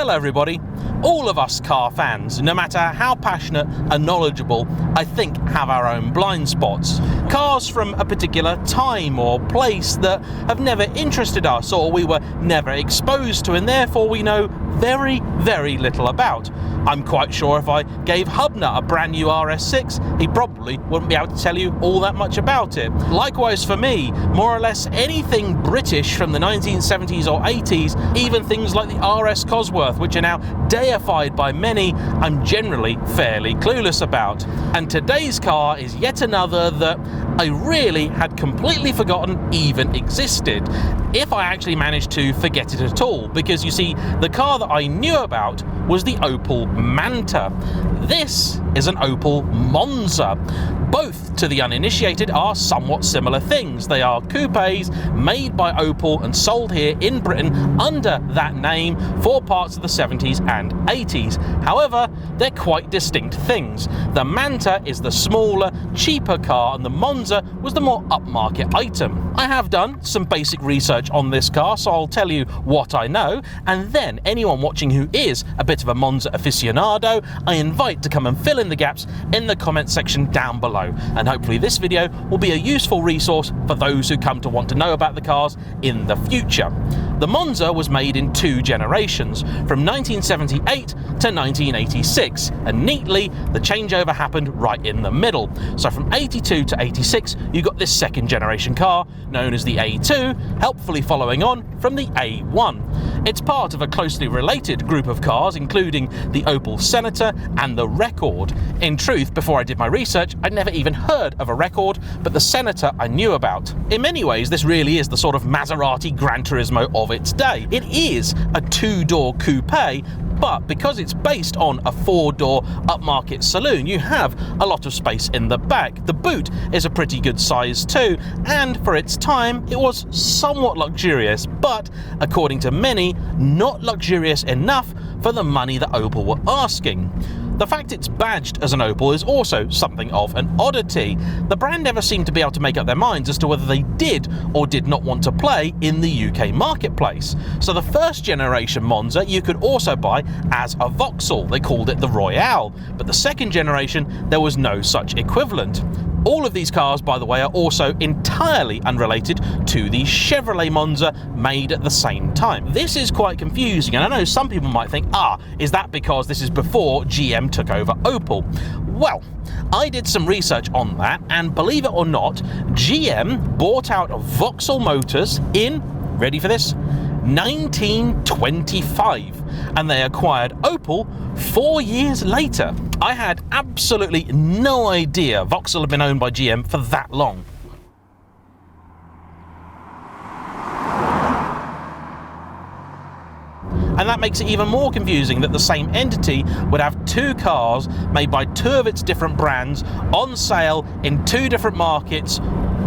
Well, everybody, all of us car fans, no matter how passionate and knowledgeable, I think have our own blind spots. Cars from a particular time or place that have never interested us or we were never exposed to, and therefore we know very, very little about. I'm quite sure if I gave Hubner a brand new RS6, he probably wouldn't be able to tell you all that much about it. Likewise for me, more or less anything British from the 1970s or 80s, even things like the RS Cosworth, which are now deified by many, I'm generally fairly clueless about. And today's car is yet another that I really had completely forgotten even existed, if I actually managed to forget it at all, because you see, the car that I knew about was the Opel Manta. This is an Opel Monza. Both, to the uninitiated, are somewhat similar things. They are coupes made by Opel and sold here in Britain under that name for parts of the 70s and 80s. However, they're quite distinct things. The Manta is the smaller, cheaper car, and the Monza was the more upmarket item. I have done some basic research on this car, so I'll tell you what I know, and then anyone watching who is a bit of a Monza aficionado, I invite to come and fill in the gaps in the comment section down below, and hopefully this video will be a useful resource for those who come to want to know about the cars in the future. The Monza was made in 2 generations, from 1978 to 1986, and neatly the changeover happened right in the middle. So from 82 to 86 you got this 2nd generation car known as the A2, helpfully following on from the A1. It's part of a closely related group of cars, including the Opel Senator and the Record. In truth, before I did my research, I'd never even heard of a Record, but the Senator I knew about. In many ways, this really is the sort of Maserati Gran Turismo of its day. It is a 2-door coupe, but because it's based on a 4-door upmarket saloon, you have a lot of space in the back. The boot is a pretty good size too, and for its time it was somewhat luxurious, but according to many, not luxurious enough for the money that Opel were asking. The fact it's badged as an Opel is also something of an oddity. The brand never seemed to be able to make up their minds as to whether they did or did not want to play in the UK marketplace. So the 1st generation Monza you could also buy as a Vauxhall, they called it the Royale, but the 2nd generation there was no such equivalent. All of these cars, by the way, are also entirely unrelated to the Chevrolet Monza made at the same time. This is quite confusing, and I know some people might think, is that because this is before GM took over Opel? Well, I did some research on that, and believe it or not, GM bought out Vauxhall Motors in, ready for this, 1925, and they acquired Opel 4 years later. I had absolutely no idea Vauxhall had been owned by GM for that long. And that makes it even more confusing that the same entity would have 2 cars made by 2 of its different brands on sale in 2 different markets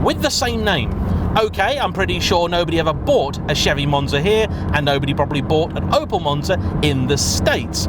with the same name. Okay, I'm pretty sure nobody ever bought a Chevy Monza here, and nobody probably bought an Opel Monza in the States.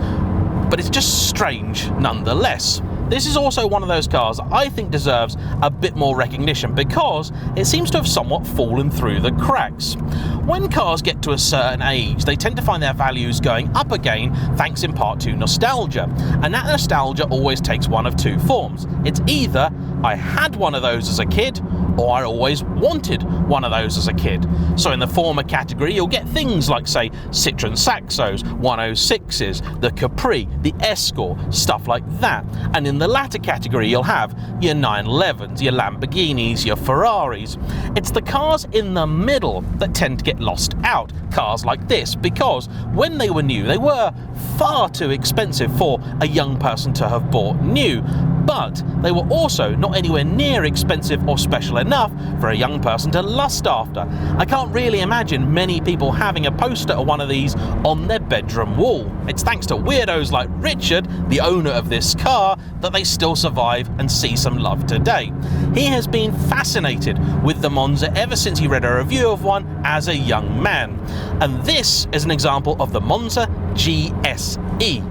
But it's just strange nonetheless. This is also one of those cars I think deserves a bit more recognition because it seems to have somewhat fallen through the cracks. When cars get to a certain age, they tend to find their values going up again thanks in part to nostalgia. And that nostalgia always takes one of 2 forms. It's either I had one of those as a kid, or I always wanted one of those as a kid. So in the former category, you'll get things like, say, Citroen Saxos, 106s, the Capri, the Escort, stuff like that. And in the latter category, you'll have your 911s, your Lamborghinis, your Ferraris. It's the cars in the middle that tend to get lost out, cars like this, because when they were new, they were far too expensive for a young person to have bought new. But they were also not anywhere near expensive or special enough for a young person to lust after. I can't really imagine many people having a poster of one of these on their bedroom wall. It's thanks to weirdos like Richard, the owner of this car, that they still survive and see some love today. He has been fascinated with the Monza ever since he read a review of one as a young man. And this is an example of the Monza GSE.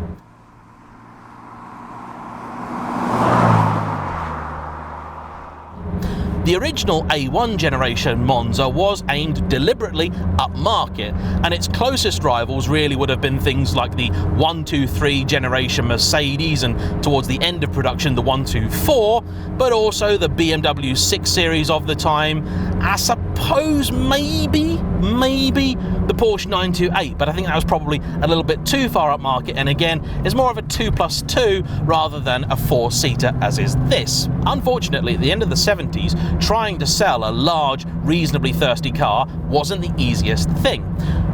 The original A1 generation Monza was aimed deliberately upmarket, and its closest rivals really would have been things like the 123 generation Mercedes, and towards the end of production the 124, but also the BMW 6 Series of the time. I suppose maybe the Porsche 928, but I think that was probably a little bit too far upmarket, and again is more of a 2+2 rather than a 4-seater as is this. Unfortunately, at the end of the 70s, trying to sell a large, reasonably thirsty car wasn't the easiest thing.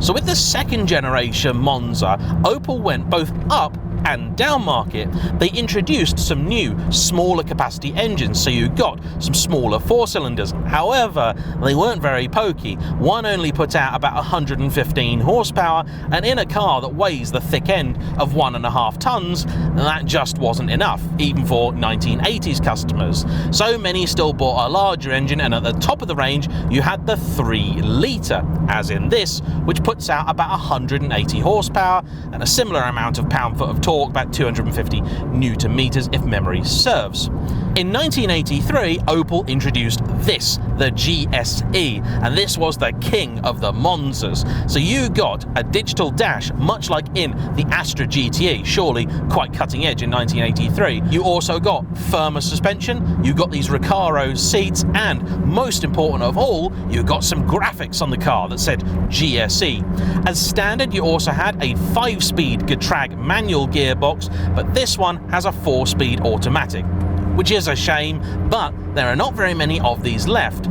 So with the second generation Monza, Opel went both up and down market. They introduced some new, smaller capacity engines, so you got some smaller 4-cylinders. However, they weren't very pokey. One only put out about 115 horsepower, and in a car that weighs the thick end of 1.5 tons, that just wasn't enough, even for 1980s customers. So many still bought a larger engine, and at the top of the range, you had the 3-litre, as in this, which puts out about 180 horsepower and a similar amount of pound-foot of torque, about 250 newton meters if memory serves. In 1983, Opel introduced this, the GSE, and this was the king of the Monzas. So you got a digital dash, much like in the Astra GTE, surely quite cutting edge in 1983. You also got firmer suspension, you got these Recaro seats, and most important of all, you got some graphics on the car that said GSE. As standard, you also had a 5-speed Getrag manual gearbox, but this one has a 4-speed automatic, which is a shame, but there are not very many of these left.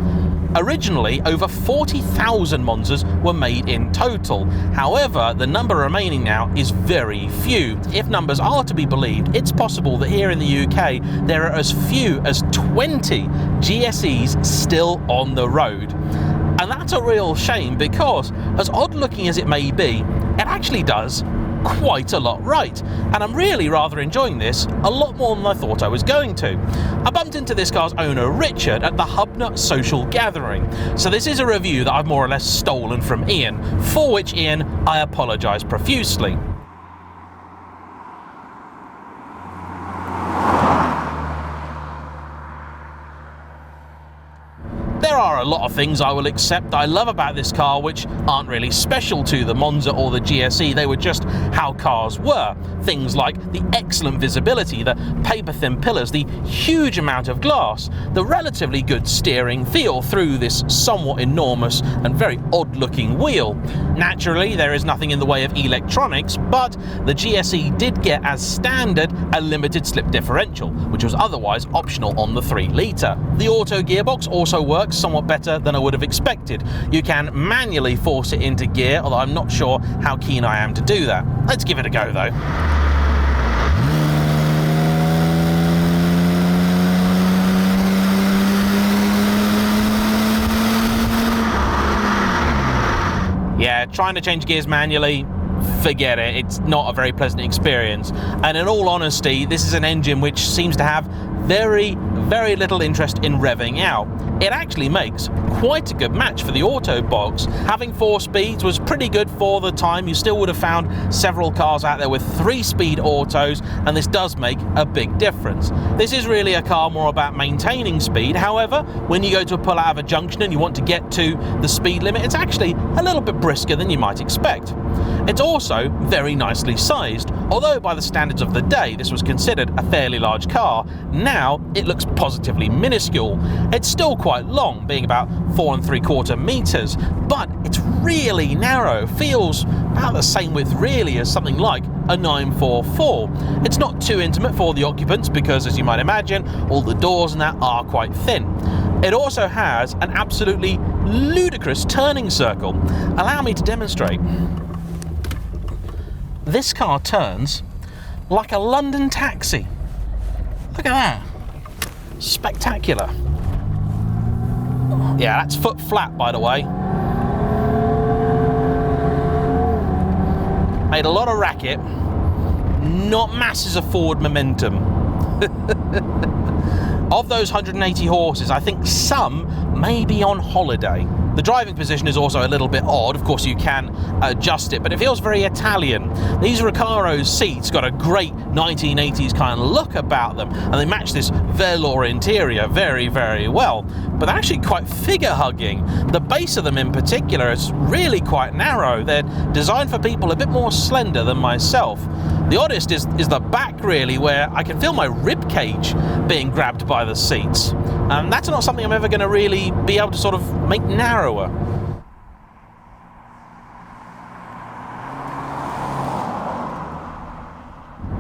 Originally, over 40,000 Monzas were made in total. However, the number remaining now is very few. If numbers are to be believed, it's possible that here in the UK, there are as few as 20 GSEs still on the road. And that's a real shame, because as odd looking as it may be, it actually does quite a lot right, and I'm really rather enjoying this a lot more than I thought I was going to. I bumped into this car's owner Richard at the Hubner social gathering, so this is a review that I've more or less stolen from Ian, for which Ian I apologise profusely. There are a lot of things I will accept I love about this car which aren't really special to the Monza or the GSE, they were just how cars were. Things like the excellent visibility, the paper-thin pillars, the huge amount of glass, the relatively good steering feel through this somewhat enormous and very odd-looking wheel. Naturally, there is nothing in the way of electronics, but the GSE did get as standard a limited slip differential, which was otherwise optional on the 3-litre. The auto gearbox also works somewhat better than I would have expected. You can manually force it into gear, although I'm not sure how keen I am to do that. Let's give it a go though. Yeah, trying to change gears manually, forget it. It's not a very pleasant experience. And in all honesty, this is an engine which seems to have very little interest in revving out. It actually makes quite a good match for the auto box. Having 4 speeds was pretty good for the time. You still would have found several cars out there with 3-speed autos, and this does make a big difference. This is really a car more about maintaining speed. However, when you go to pull out of a junction and you want to get to the speed limit, it's actually a little bit brisker than you might expect. It's also very nicely sized. Although by the standards of the day this was considered a fairly large car, now it looks positively minuscule. It's still quite long, being about 4 3/4 meters, but it's really narrow, feels about the same width really as something like a 944. It's not too intimate for the occupants because, as you might imagine, all the doors and that are quite thin. It also has an absolutely ludicrous turning circle. Allow me to demonstrate. This car turns like a London taxi. Look at that. Spectacular. Yeah, that's foot flat, by the way. Made a lot of racket, not masses of forward momentum. Of those 180 horses, I think some may be on holiday. The driving position is also a little bit odd. Of course, you can adjust it, but it feels very Italian. These Recaro seats got a great 1980s kind of look about them, and they match this velour interior very, very well. But they're actually quite figure-hugging. The base of them in particular is really quite narrow. They're designed for people a bit more slender than myself. The oddest is the back, really, where I can feel my rib cage being grabbed by the seats. And that's not something I'm ever going to really be able to sort of make narrower.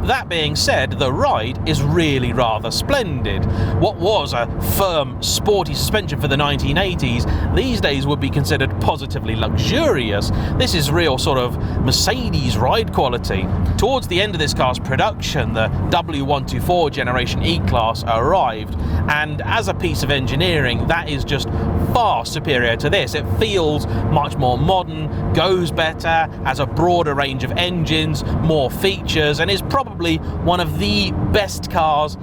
That being said, the ride is really rather splendid. What was a firm, sporty suspension for the 1980s, these days would be considered positively luxurious. This is real sort of Mercedes ride quality. Towards the end of this car's production, the W124 Generation E-Class arrived, and as a piece of engineering, that is just far superior to this. It feels much more modern, goes better, has a broader range of engines, more features, and is probably one of the best cars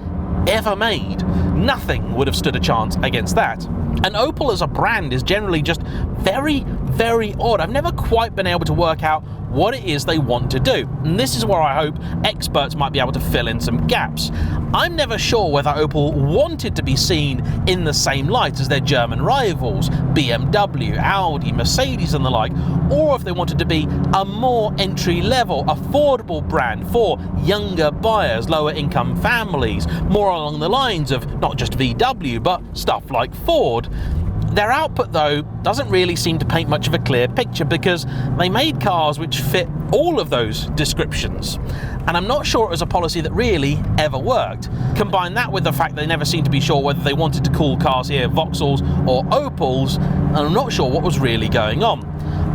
ever made. Nothing would have stood a chance against that. And Opel as a brand is generally just very, very odd. I've never quite been able to work out what it is they want to do. And this is where I hope experts might be able to fill in some gaps. I'm never sure whether Opel wanted to be seen in the same light as their German rivals, BMW, Audi, Mercedes and the like, or if they wanted to be a more entry-level, affordable brand for younger buyers, lower income families, more along the lines of not just VW, but stuff like Ford. Their output, though, doesn't really seem to paint much of a clear picture because they made cars which fit all of those descriptions. And I'm not sure it was a policy that really ever worked. Combine that with the fact they never seemed to be sure whether they wanted to call cars here Vauxhalls or Opels, and I'm not sure what was really going on.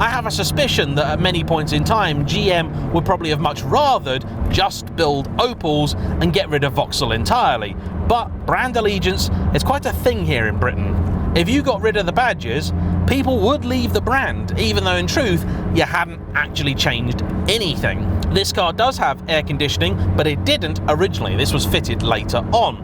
I have a suspicion that at many points in time, GM would probably have much rathered just build Opels and get rid of Vauxhall entirely. But brand allegiance is quite a thing here in Britain. If you got rid of the badges, people would leave the brand, even though in truth, you hadn't actually changed anything. This car does have air conditioning, but it didn't originally. This was fitted later on.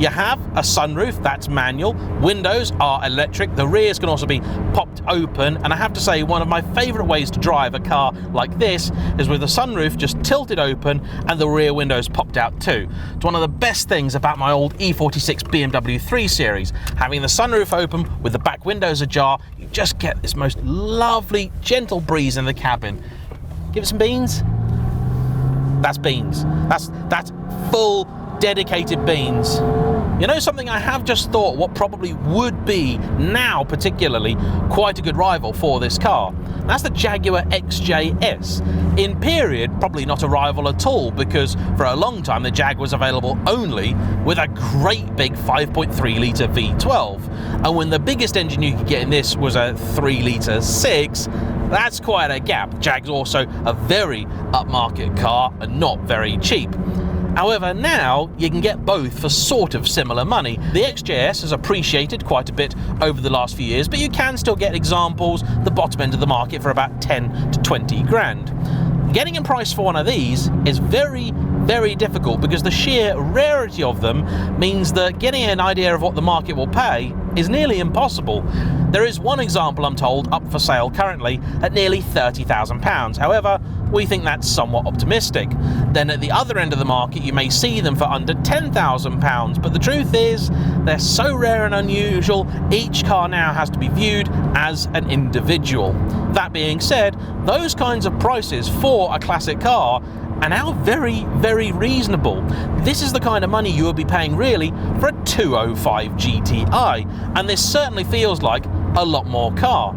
You have a sunroof, that's manual. Windows are electric. The rears can also be popped open. And I have to say, one of my favourite ways to drive a car like this is with the sunroof just tilted open and the rear windows popped out too. It's one of the best things about my old E46 BMW 3 Series. Having the sunroof open with the back windows ajar, you just get this most lovely, gentle breeze in the cabin. Give it some beans. That's beans. That's full, dedicated beans. You know something, I have just thought what probably would be, now particularly, quite a good rival for this car. That's the Jaguar XJS. In period, probably not a rival at all, because for a long time the Jag was available only with a great big 5.3 litre V12. And when the biggest engine you could get in this was a 3 litre 6, that's quite a gap. Jag's also a very upmarket car and not very cheap. However, now you can get both for sort of similar money. The XJS has appreciated quite a bit over the last few years, but you can still get examples, the bottom end of the market, for about 10 to 20 grand. Getting a price for one of these is very, very difficult because the sheer rarity of them means that getting an idea of what the market will pay is nearly impossible. There is one example, I'm told, up for sale currently at nearly £30,000. However, we think that's somewhat optimistic. Then at the other end of the market, you may see them for under £10,000, but the truth is, they're so rare and unusual, each car now has to be viewed as an individual. That being said, those kinds of prices for a classic car are now very, very reasonable. This is the kind of money you would be paying really for a 205 GTI, and this certainly feels like a lot more car.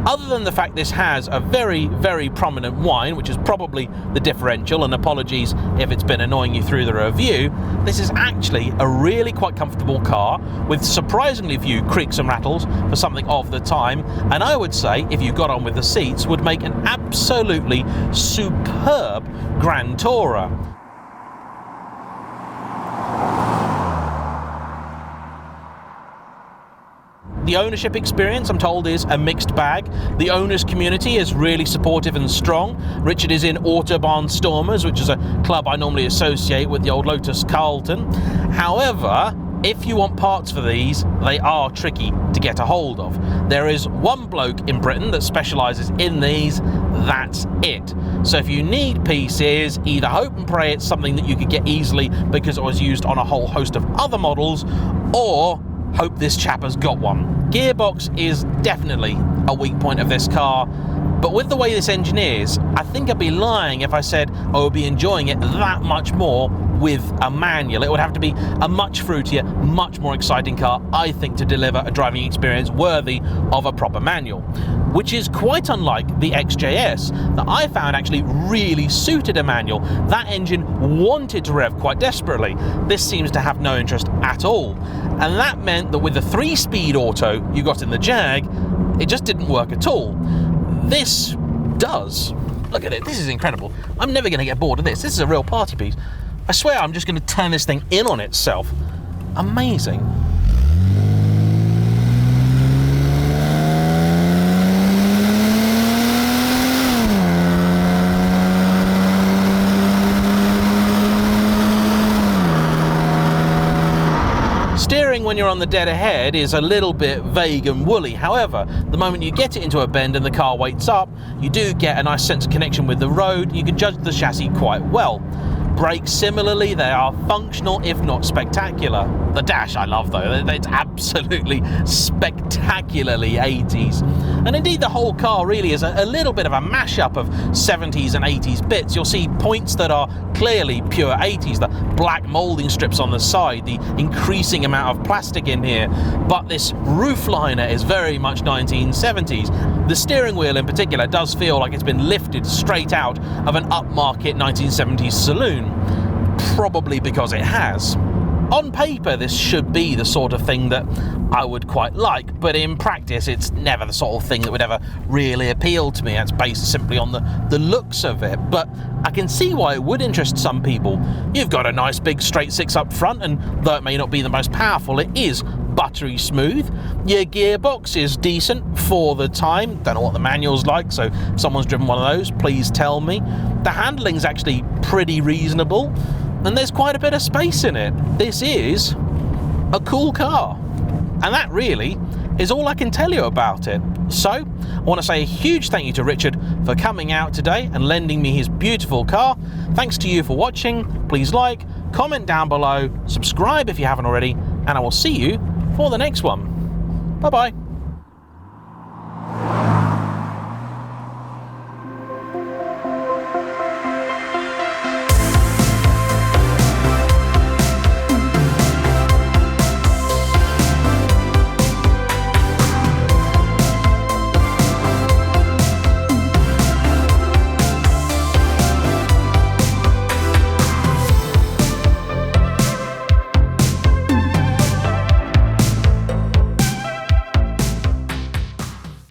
Other than the fact this has a very, very prominent whine, which is probably the differential, and apologies if it's been annoying you through the review, this is actually a really quite comfortable car with surprisingly few creaks and rattles for something of the time, and I would say, if you got on with the seats, would make an absolutely superb Grand Tourer. The ownership experience, I'm told, is a mixed bag. The owners community is really supportive and strong. Richard is in Autobahn Stormers, which is a club I normally associate with the old Lotus Carlton. However, if you want parts for these, they are tricky to get a hold of. There is one bloke in Britain that specialises in these, that's it. So if you need pieces, either hope and pray it's something that you could get easily because it was used on a whole host of other models, or hope this chap has got one. Gearbox is definitely a weak point of this car, but with the way this engine is, I think I'd be lying if I said I would be enjoying it that much more with a manual. It would have to be a much fruitier, much more exciting car, I think, to deliver a driving experience worthy of a proper manual, which is quite unlike the XJS that I found actually really suited a manual. That engine wanted to rev quite desperately. This seems to have no interest at all, and that meant that with the 3-speed auto you got in the Jag, it just didn't work at all. This does. Look at it, this is incredible. I'm never going to get bored of this. This is a real party piece. I swear I'm just going to turn this thing in on itself. Amazing. Steering when you're on the dead ahead is a little bit vague and woolly. However, the moment you get it into a bend and the car weights up, you do get a nice sense of connection with the road. You can judge the chassis quite well. Brakes, similarly, they are functional, if not spectacular. The dash I love, though. It's absolutely spectacularly 80s. And indeed, the whole car really is a little bit of a mashup of 70s and 80s bits. You'll see points that are clearly pure 80s, the black moulding strips on the side, the increasing amount of plastic in here. But this roof liner is very much 1970s. The steering wheel in particular does feel like it's been lifted straight out of an upmarket 1970s saloon. Probably because it has. On paper, this should be the sort of thing that I would quite like, but in practice, it's never the sort of thing that would ever really appeal to me. It's based simply on the looks of it, but I can see why it would interest some people. You've got a nice big straight 6 up front, and though it may not be the most powerful, it is buttery smooth. Your gearbox is decent for the time. Don't know what the manual's like, so if someone's driven one of those, please tell me. The handling's actually pretty reasonable, and there's quite a bit of space in it. This is a cool car, and that really is all I can tell you about it. So I want to say a huge thank you to Richard for coming out today and lending me his beautiful car. Thanks to you for watching. Please like, comment down below, subscribe if you haven't already, and I will see you for the next one. Bye bye.